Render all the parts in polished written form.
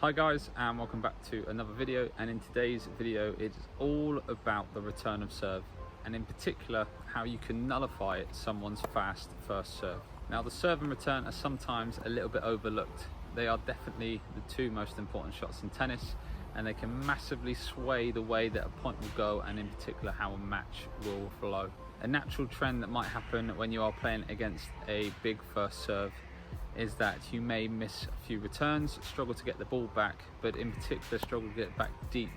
Hi guys, and welcome back to another video. And in today's video it is all about the return of serve, and in particular how you can nullify someone's fast first serve. Now the serve and return are sometimes a little bit overlooked. They are definitely the two most important shots in tennis, and they can massively sway the way that a point will go, and in particular how a match will flow. A natural trend that might happen when you are playing against a big first serve is that you may miss a few returns, struggle to get the ball back, but in particular struggle to get back deep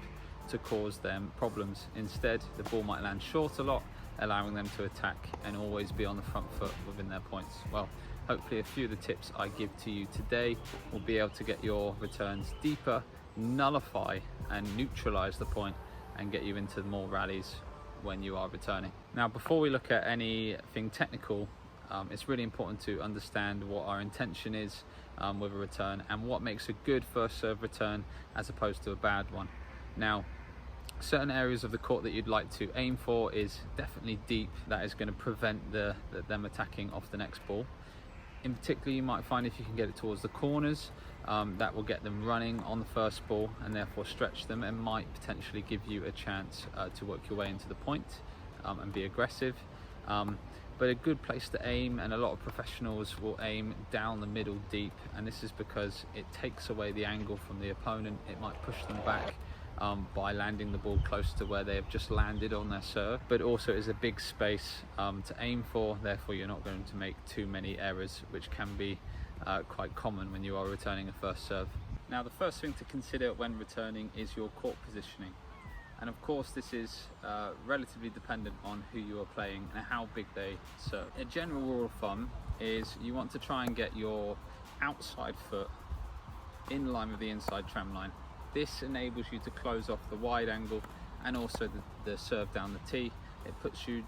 to cause them problems. Instead, the ball might land short a lot, allowing them to attack and always be on the front foot within their points. Well, hopefully a few of the tips I give to you today will be able to get your returns deeper, nullify and neutralize the point, and get you into more rallies when you are returning. Now, before we look at anything technical, it's really important to understand what our intention is with a return, and what makes a good first serve return as opposed to a bad one. Now, certain areas of the court that you'd like to aim for is definitely deep. That is going to prevent them attacking off the next ball. In particular, you might find if you can get it towards the corners, that will get them running on the first ball and therefore stretch them, and might potentially give you a chance to work your way into the point and be aggressive. But a good place to aim, and a lot of professionals will aim down the middle deep, and this is because it takes away the angle from the opponent. It might push them back by landing the ball close to where they have just landed on their serve, but also is a big space to aim for. Therefore you're not going to make too many errors, which can be quite common when you are returning a first serve. Now, the first thing to consider when returning is your court positioning. And of course this is relatively dependent on who you are playing and how big they serve. A general rule of thumb is you want to try and get your outside foot in line with the inside tram line. This enables you to close off the wide angle and also the serve down the tee. It puts you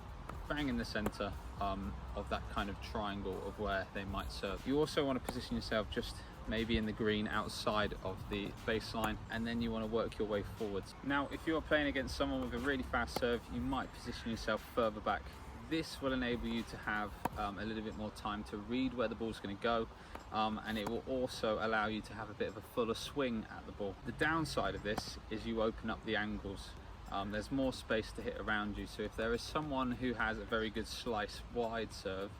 bang in the center of that kind of triangle of where they might serve. You also want to position yourself just maybe in the green outside of the baseline, and then you want to work your way forwards. Now, if you are playing against someone with a really fast serve, you might position yourself further back. This will enable you to have a little bit more time to read where the ball's going to go, and it will also allow you to have a bit of a fuller swing at the ball. The downside of this is you open up the angles. There's more space to hit around you, so if there is someone who has a very good slice wide serve,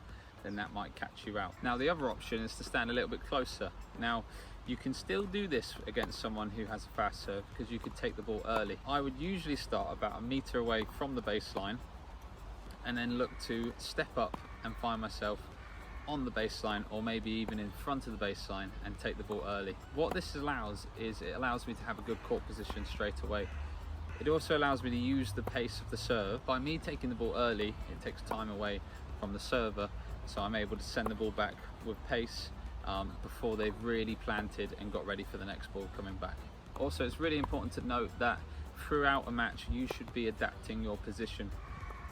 then that might catch you out. Now, the other option is to stand a little bit closer. Now, you can still do this against someone who has a fast serve, because you could take the ball early. I would usually start about a meter away from the baseline and then look to step up and find myself on the baseline, or maybe even in front of the baseline, and take the ball early. What this allows is it allows me to have a good court position straight away. It also allows me to use the pace of the serve. By me taking the ball early, it takes time away from the server, so I'm able to send the ball back with pace before they've really planted and got ready for the next ball coming back. Also, it's really important to note that throughout a match you should be adapting your position.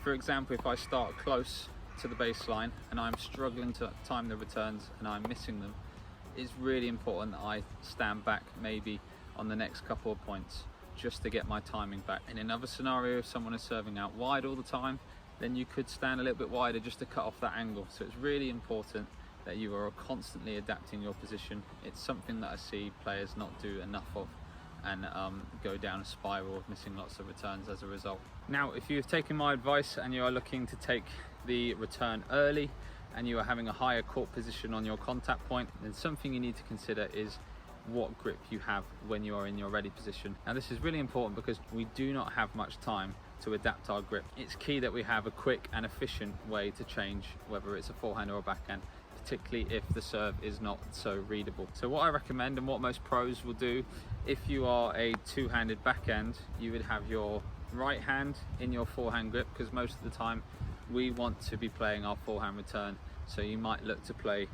For example, if I start close to the baseline and I'm struggling to time the returns and I'm missing them, it's really important that I stand back maybe on the next couple of points just to get my timing back. In another scenario, if someone is serving out wide all the time, then you could stand a little bit wider just to cut off that angle. So it's really important that you are constantly adapting your position. It's something that I see players not do enough of, and go down a spiral of missing lots of returns as a result. Now, if you've taken my advice and you are looking to take the return early and you are having a higher court position on your contact point, then something you need to consider is what grip you have when you are in your ready position. Now, this is really important because we do not have much time to adapt our grip. It's key that we have a quick and efficient way to change whether it's a forehand or a backhand, particularly if the serve is not so readable. So what I recommend, and what most pros will do, if you are a two-handed backhand, you would have your right hand in your forehand grip, because most of the time we want to be playing our forehand return. So you might look to play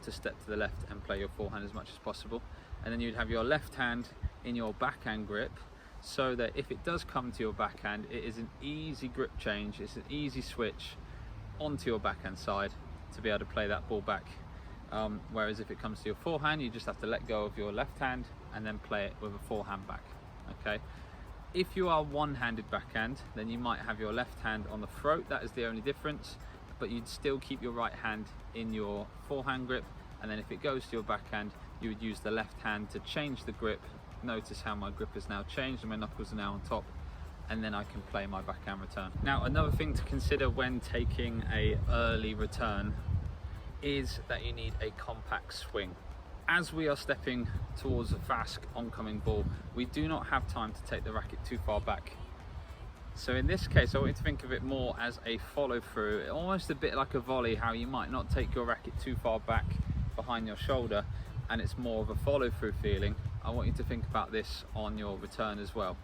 to step to the left and play your forehand as much as possible, and then you'd have your left hand in your backhand grip, so that if it does come to your backhand, it is an easy grip change, it's an easy switch onto your backhand side to be able to play that ball back. Whereas if it comes to your forehand, you just have to let go of your left hand and then play it with a forehand back. Okay. If you are one-handed backhand, then you might have your left hand on the throat. That is the only difference, but you'd still keep your right hand in your forehand grip, and then if it goes to your backhand, you would use the left hand to change the grip. Notice how my grip has now changed and my knuckles are now on top, and then I can play my backhand return. Now, another thing to consider when taking a early return is that you need a compact swing. As we are stepping towards a fast oncoming ball, we do not have time to take the racket too far back. So in this case, I want you to think of it more as a follow through, almost a bit like a volley, how you might not take your racket too far back behind your shoulder, and it's more of a follow through feeling. I want you to think about this on your return as well.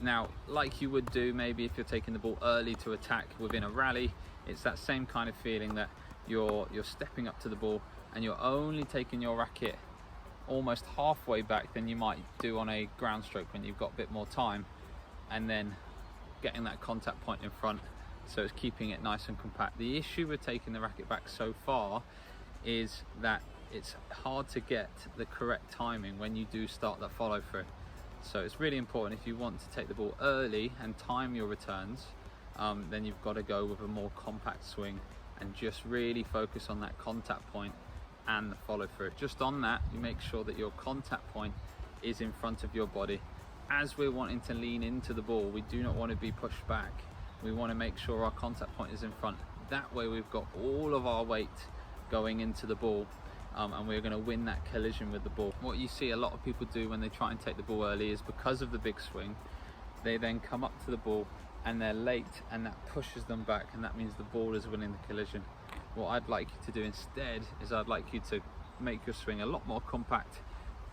Now, like you would do maybe if you're taking the ball early to attack within a rally, it's that same kind of feeling that you're stepping up to the ball and you're only taking your racket almost halfway back than you might do on a ground stroke when you've got a bit more time, and then getting that contact point in front, so it's keeping it nice and compact. The issue with taking the racket back so far is that it's hard to get the correct timing when you do start that follow through. So it's really important, if you want to take the ball early and time your returns, then you've got to go with a more compact swing and just really focus on that contact point and the follow through. Just on that, you make sure that your contact point is in front of your body. As we're wanting to lean into the ball, we do not want to be pushed back. We want to make sure our contact point is in front. That way we've got all of our weight going into the ball, and we're going to win that collision with the ball. What you see a lot of people do when they try and take the ball early is, because of the big swing, they then come up to the ball and they're late, and that pushes them back, and that means the ball is winning the collision. What I'd like you to do instead is I'd like you to make your swing a lot more compact,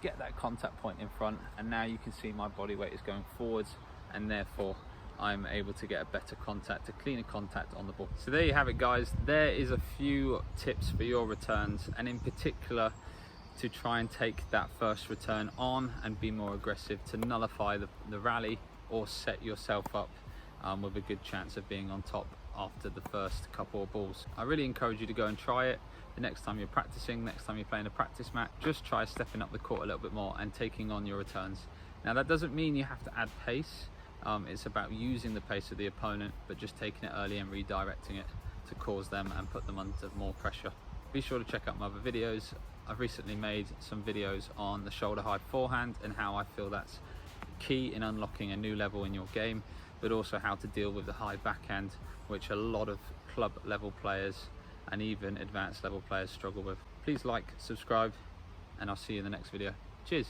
get that contact point in front, and now you can see my body weight is going forwards, and therefore I'm able to get a better contact, a cleaner contact on the ball. So there you have it, guys. There is a few tips for your returns, and in particular to try and take that first return on and be more aggressive to nullify the rally, or set yourself up with a good chance of being on top after the first couple of balls. I really encourage you to go and try it. The next time you're practicing, next time you're playing a practice match, just try stepping up the court a little bit more and taking on your returns. Now, that doesn't mean you have to add pace. It's about using the pace of the opponent, but just taking it early and redirecting it to cause them and put them under more pressure. Be sure to check out my other videos. I've recently made some videos on the shoulder high forehand and how I feel that's key in unlocking a new level in your game, but also how to deal with the high backhand, which a lot of club level players and even advanced level players struggle with. Please like, subscribe, and I'll see you in the next video. Cheers.